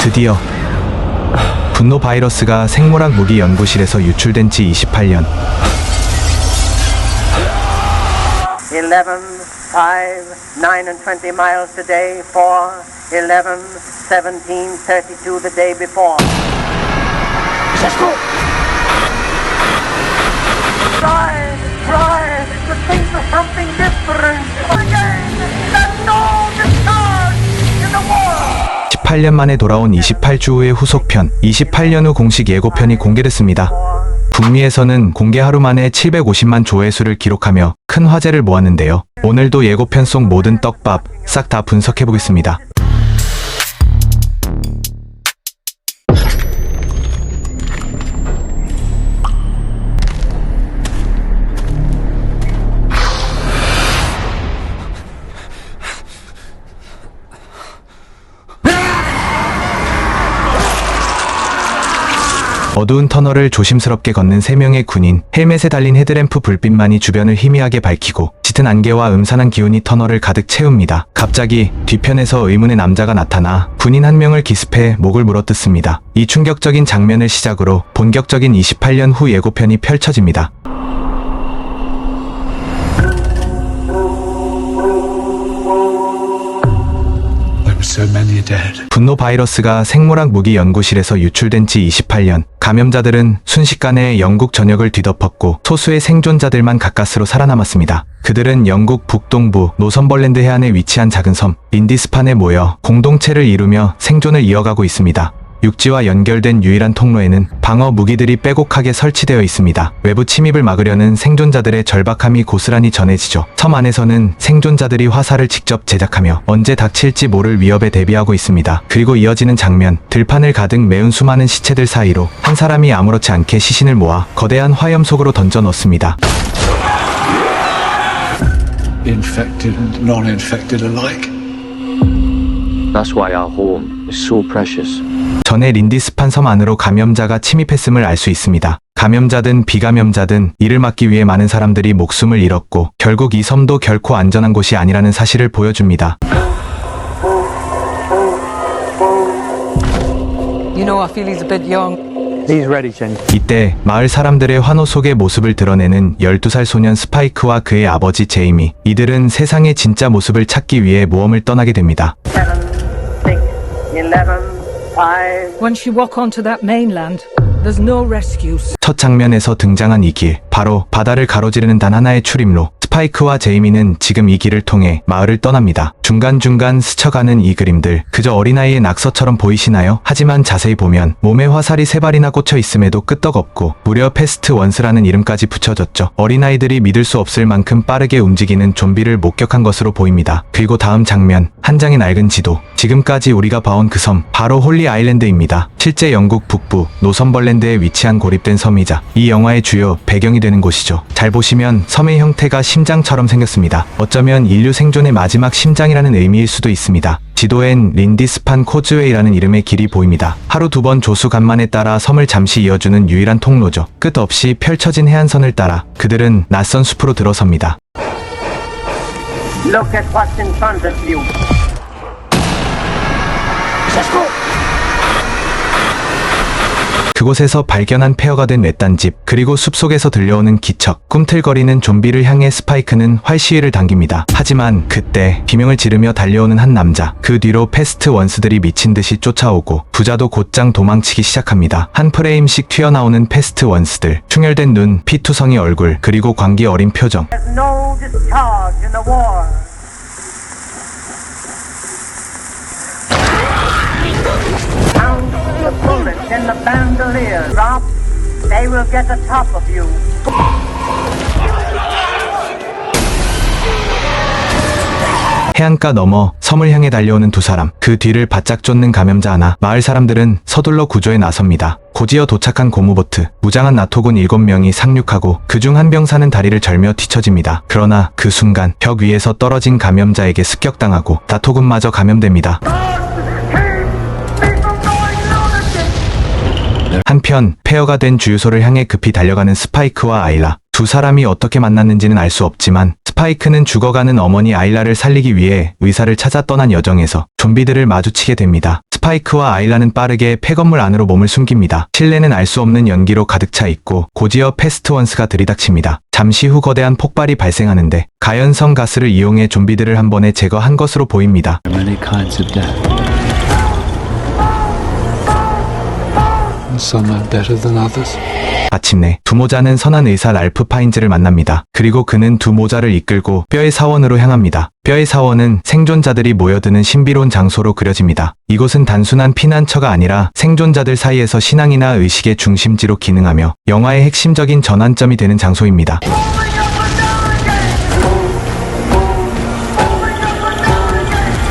드디어 분노 바이러스가 생물학 무기 연구실에서 유출된 지 28년. 11, 5, 9 and 20 miles today, 4, 11, 17, 32 the day before. Try to think of something different. Again, there's no discharge in the war. 18년 만에 돌아온 28주 후의 후속편, 28년 후 공식 예고편이 공개됐습니다. 북미에서는 공개 하루 만에 750만 조회수를 기록하며 큰 화제를 모았는데요. 오늘도 예고편 속 모든 떡밥 싹 다 분석해보겠습니다. 어두운 터널을 조심스럽게 걷는 3명의 군인, 헬멧에 달린 헤드램프 불빛만이 주변을 희미하게 밝히고 짙은 안개와 음산한 기운이 터널을 가득 채웁니다. 갑자기 뒤편에서 의문의 남자가 나타나 군인 한 명을 기습해 목을 물어뜯습니다. 이 충격적인 장면을 시작으로 본격적인 28년 후 예고편이 펼쳐집니다. 분노 바이러스가 생물학 무기 연구실에서 유출된 지 28년. 감염자들은 순식간에 영국 전역을 뒤덮었고 소수의 생존자들만 가까스로 살아남았습니다. 그들은 영국 북동부 노선벌랜드 해안에 위치한 작은 섬 린디스판에 모여 공동체를 이루며 생존을 이어가고 있습니다. 육지와 연결된 유일한 통로에는 방어 무기들이 빼곡하게 설치되어 있습니다. 외부 침입을 막으려는 생존자들의 절박함이 고스란히 전해지죠. 섬 안에서는 생존자들이 화살을 직접 제작하며 언제 닥칠지 모를 위협에 대비하고 있습니다. 그리고 이어지는 장면, 들판을 가득 메운 수많은 시체들 사이로 한 사람이 아무렇지 않게 시신을 모아 거대한 화염 속으로 던져 넣습니다. Infected and non-infected alike. That's why our home is so precious. 전에 린디스판 섬 안으로 감염자가 침입했음을 알 수 있습니다. 감염자든 비감염자든 이를 막기 위해 많은 사람들이 목숨을 잃었고 결국 이 섬도 결코 안전한 곳이 아니라는 사실을 보여줍니다. You know, I feel he's a bit young. He's ready, Jenny. 이때 마을 사람들의 환호 속의 모습을 드러내는 12살 소년 스파이크와 그의 아버지 제이미. 이들은 세상의 진짜 모습을 찾기 위해 모험을 떠나게 됩니다. 7, 6, 11, 5. Once you walk onto that mainland, there's no rescues. 첫 장면에서 등장한 이 길, 바로 바다를 가로지르는 단 하나의 출입로. 스파이크와 제이미는 지금 이 길을 통해 마을을 떠납니다. 중간중간 스쳐가는 이 그림들, 그저 어린아이의 낙서처럼 보이시나요? 하지만 자세히 보면 몸에 화살이 3발이나 꽂혀 있음에도 끄떡없고 무려 패스트 원스라는 이름까지 붙여졌죠. 어린아이들이 믿을 수 없을 만큼 빠르게 움직이는 좀비를 목격한 것으로 보입니다. 그리고 다음 장면, 한 장의 낡은 지도. 지금까지 우리가 봐온 그 섬, 바로 홀리 아일랜드입니다. 실제 영국 북부 노선벌랜드에 위치한 고립된 섬이자 이 영화의 주요 배경이 되는 곳이죠. 잘 보시면 섬의 형태가 심장처럼 생겼습니다. 어쩌면 인류 생존의 마지막 심장이라는 의미일 수도 있습니다. 지도엔 린디스판 코즈웨이라는 이름의 길이 보입니다. 하루 2번 조수 간만에 따라 섬을 잠시 이어주는 유일한 통로죠. 끝없이 펼쳐진 해안선을 따라 그들은 낯선 숲으로 들어섭니다. Look at what's in front of you. 그곳에서 발견한 폐허가 된 외딴 집, 그리고 숲속에서 들려오는 기척, 꿈틀거리는 좀비를 향해 스파이크는 활시위를 당깁니다. 하지만 그때 비명을 지르며 달려오는 한 남자, 그 뒤로 패스트 원스들이 미친 듯이 쫓아오고 부자도 곧장 도망치기 시작합니다. 한 프레임씩 튀어나오는 패스트 원스들, 충혈된 눈, 피투성이 얼굴, 그리고 광기 어린 표정. There's no discharge in the war. Count the bullets in the bandolier. Drop, they will get the top of you. 해안가 너머 섬을 향해 달려오는 두 사람, 그 뒤를 바짝 쫓는 감염자 하나. 마을 사람들은 서둘러 구조에 나섭니다. 곧이어 도착한 고무보트, 무장한 나토군 7명이 상륙하고 그중 한 병사는 다리를 절며 뒤처집니다. 그러나 그 순간 벽 위에서 떨어진 감염자에게 습격당하고 나토군마저 감염됩니다. 한편 폐허가 된 주유소를 향해 급히 달려가는 스파이크와 아일라. 두 사람이 어떻게 만났는지는 알 수 없지만 스파이크는 죽어가는 어머니 아일라를 살리기 위해 의사를 찾아 떠난 여정에서 좀비들을 마주치게 됩니다. 스파이크와 아일라는 빠르게 폐건물 안으로 몸을 숨깁니다. 실내는 알 수 없는 연기로 가득 차 있고 고지어 패스트원스가 들이닥칩니다. 잠시 후 거대한 폭발이 발생하는데 가연성 가스를 이용해 좀비들을 한 번에 제거한 것으로 보입니다. Many kinds of death. And some are better than others. 마침내 두 모자는 선한 의사 랄프 파인즈를 만납니다. 그리고 그는 두 모자를 이끌고 뼈의 사원으로 향합니다. 뼈의 사원은 생존자들이 모여드는 신비로운 장소로 그려집니다. 이곳은 단순한 피난처가 아니라 생존자들 사이에서 신앙이나 의식의 중심지로 기능하며 영화의 핵심적인 전환점이 되는 장소입니다.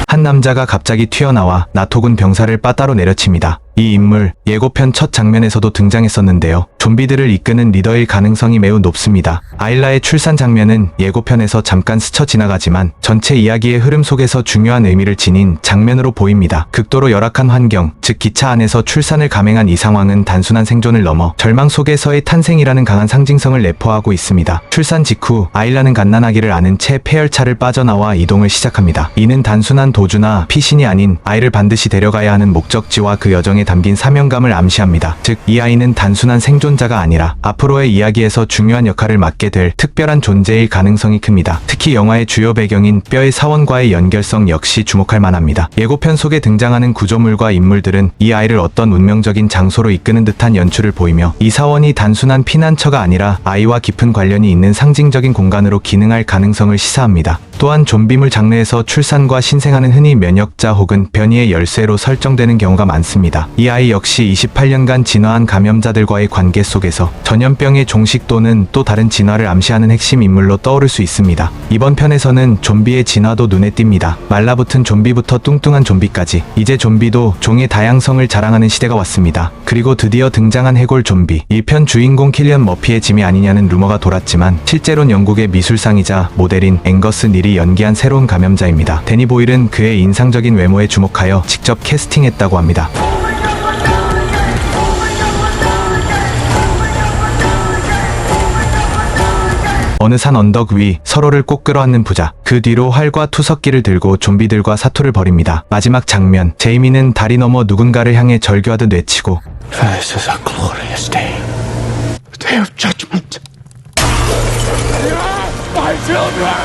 한 남자가 갑자기 튀어나와 나토군 병사를 빠따로 내려칩니다. 이 인물 예고편 첫 장면에서도 등장했었는데요. 좀비들을 이끄는 리더일 가능성이 매우 높습니다. 아일라의 출산 장면은 예고편에서 잠깐 스쳐 지나가지만 전체 이야기의 흐름 속에서 중요한 의미를 지닌 장면으로 보입니다. 극도로 열악한 환경, 즉 기차 안에서 출산을 감행한 이 상황은 단순한 생존을 넘어 절망 속에서의 탄생이라는 강한 상징성을 내포하고 있습니다. 출산 직후 아일라는 갓난아기를 안은 채 폐열차를 빠져나와 이동을 시작합니다. 이는 단순한 도주나 피신이 아닌 아이를 반드시 데려가야 하는 목적지와 그 여정에 담긴 사명감을 암시합니다. 즉, 이 아이는 단순한 생존자가 아니라 앞으로의 이야기에서 중요한 역할을 맡게 될 특별한 존재일 가능성이 큽니다. 특히 영화의 주요 배경인 뼈의 사원과의 연결성 역시 주목할 만합니다. 예고편 속에 등장하는 구조물과 인물들은 이 아이를 어떤 운명적인 장소로 이끄는 듯한 연출을 보이며 이 사원이 단순한 피난처가 아니라 아이와 깊은 관련이 있는 상징적인 공간으로 기능할 가능성을 시사합니다. 또한 좀비물 장르에서 출산과 신생아는 흔히 면역자 혹은 변이의 열쇠로 설정되는 경우가 많습니다. 이 아이 역시 28년간 진화한 감염자들과의 관계 속에서 전염병의 종식 또는 또 다른 진화를 암시하는 핵심 인물로 떠오를 수 있습니다. 이번 편에서는 좀비의 진화도 눈에 띕니다. 말라붙은 좀비부터 뚱뚱한 좀비까지 이제 좀비도 종의 다양성을 자랑하는 시대가 왔습니다. 그리고 드디어 등장한 해골 좀비. 1편 주인공 킬리언 머피의 짐이 아니냐는 루머가 돌았지만 실제로는 영국의 미술상이자 모델인 앵거스 닐이 연기한 새로운 감염자입니다. 데니 보일은 그의 인상적인 외모에 주목하여 직접 캐스팅했다고 합니다. 어느 산 언덕 위 서로를 꼭 끌어안는 부자. 그 뒤로 활과 투석기를 들고 좀비들과 사투를 벌입니다. 마지막 장면, 제이미는 다리 넘어 누군가를 향해 절규하듯 외치고 This is a glorious day. A day of judgment.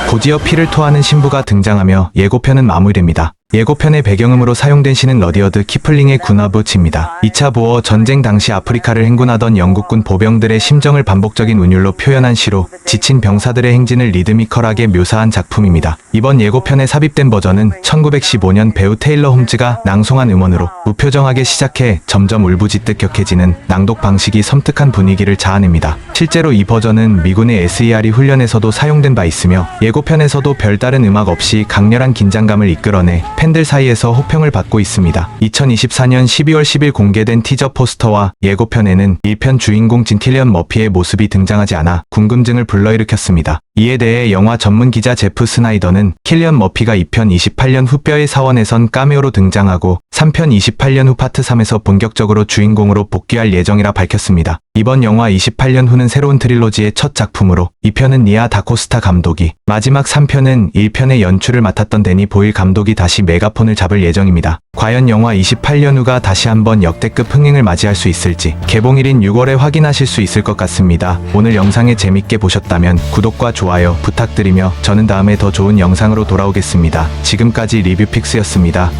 고지어 피를 토하는 신부가 등장하며 예고편은 마무리됩니다. 예고편의 배경음으로 사용된 시는 러디어드 키플링의 군화부치입니다. 2차 보어 전쟁 당시 아프리카를 행군하던 영국군 보병들의 심정을 반복적인 운율로 표현한 시로 지친 병사들의 행진을 리드미컬하게 묘사한 작품입니다. 이번 예고편에 삽입된 버전은 1915년 배우 테일러 홈즈가 낭송한 음원으로 무표정하게 시작해 점점 울부짖듯 격해지는 낭독 방식이 섬뜩한 분위기를 자아냅니다. 실제로 이 버전은 미군의 SERE 훈련에서도 사용된 바 있으며 예고편에서도 별다른 음악 없이 강렬한 긴장감을 이끌어내 팬들 사이에서 호평을 받고 있습니다. 2024년 12월 10일 공개된 티저 포스터와 예고편에는 1편 주인공 진 킬리언 머피의 모습이 등장하지 않아 궁금증을 불러일으켰습니다. 이에 대해 영화 전문 기자 제프 스나이더는 킬리언 머피가 2편 28년 후 뼈의 사원에선 카메오로 등장하고 3편 28년 후 파트 3에서 본격적으로 주인공으로 복귀할 예정이라 밝혔습니다. 이번 영화 28년 후는 새로운 트릴로지의 첫 작품으로 2편은 니아 다코스타 감독이, 마지막 3편은 1편의 연출을 맡았던 데니 보일 감독이 다시 메가폰을 잡을 예정입니다. 과연 영화 28년 후가 다시 한번 역대급 흥행을 맞이할 수 있을지 개봉일인 6월에 확인하실 수 있을 것 같습니다. 오늘 영상에 재밌게 보셨다면 구독과 좋아요 부탁드리며 저는 다음에 더 좋은 영상으로 돌아오겠습니다. 지금까지 리뷰픽스였습니다.